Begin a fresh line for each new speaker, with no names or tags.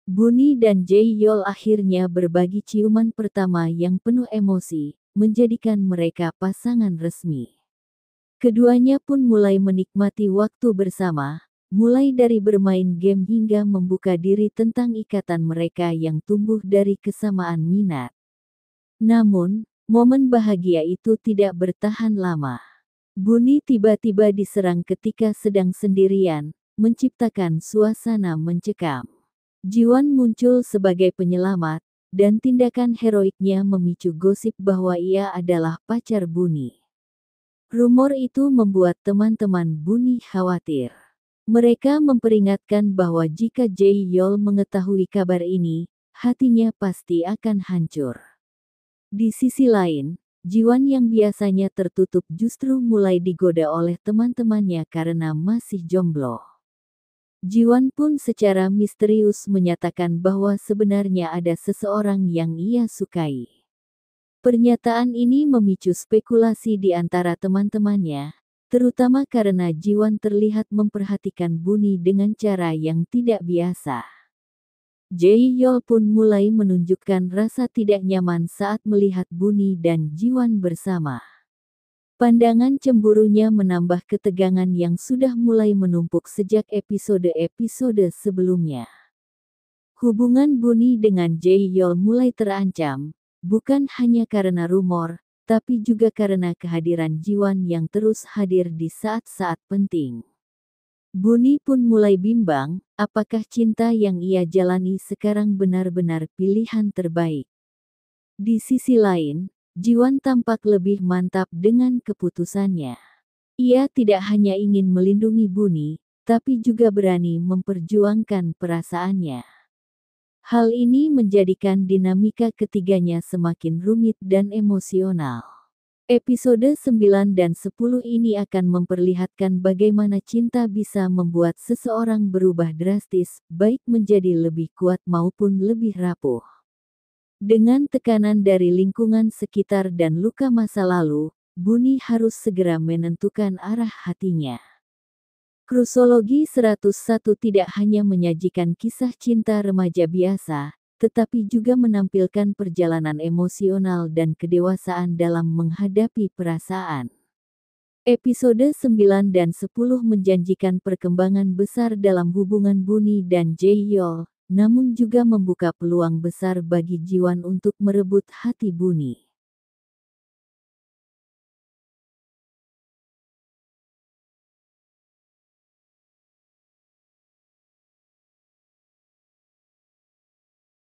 Buni dan Jae-yeol akhirnya berbagi ciuman pertama yang penuh emosi, menjadikan mereka pasangan resmi. Keduanya pun mulai menikmati waktu bersama, mulai dari bermain game hingga membuka diri tentang ikatan mereka yang tumbuh dari kesamaan minat. Namun, momen bahagia itu tidak bertahan lama. Buni tiba-tiba diserang ketika sedang sendirian, menciptakan suasana mencekam. Jiwon muncul sebagai penyelamat, dan tindakan heroiknya memicu gosip bahwa ia adalah pacar Buni. Rumor itu membuat teman-teman Buni khawatir. Mereka memperingatkan bahwa jika Jae-yeol mengetahui kabar ini, hatinya pasti akan hancur. Di sisi lain, Jiwon yang biasanya tertutup justru mulai digoda oleh teman-temannya karena masih jomblo. Jiwon pun secara misterius menyatakan bahwa sebenarnya ada seseorang yang ia sukai. Pernyataan ini memicu spekulasi di antara teman-temannya, terutama karena Jiwon terlihat memperhatikan Buni dengan cara yang tidak biasa. Jae-yeol pun mulai menunjukkan rasa tidak nyaman saat melihat Buni dan Jiwon bersama. Pandangan cemburunya menambah ketegangan yang sudah mulai menumpuk sejak episode-episode sebelumnya. Hubungan Buni dengan Jae-yeol mulai terancam, bukan hanya karena rumor, tapi juga karena kehadiran Jiwon yang terus hadir di saat-saat penting. Buni pun mulai bimbang, apakah cinta yang ia jalani sekarang benar-benar pilihan terbaik. Di sisi lain, Jiwon tampak lebih mantap dengan keputusannya. Ia tidak hanya ingin melindungi Buni, tapi juga berani memperjuangkan perasaannya. Hal ini menjadikan dinamika ketiganya semakin rumit dan emosional. Episode 9 dan 10 ini akan memperlihatkan bagaimana cinta bisa membuat seseorang berubah drastis, baik menjadi lebih kuat maupun lebih rapuh. Dengan tekanan dari lingkungan sekitar dan luka masa lalu, Buni harus segera menentukan arah hatinya. Krusologi 101 tidak hanya menyajikan kisah cinta remaja biasa, tetapi juga menampilkan perjalanan emosional dan kedewasaan dalam menghadapi perasaan. Episode 9 dan 10 menjanjikan perkembangan besar dalam hubungan Buni dan Jae-yeol, namun juga membuka peluang besar bagi Jiwon untuk merebut hati Buni.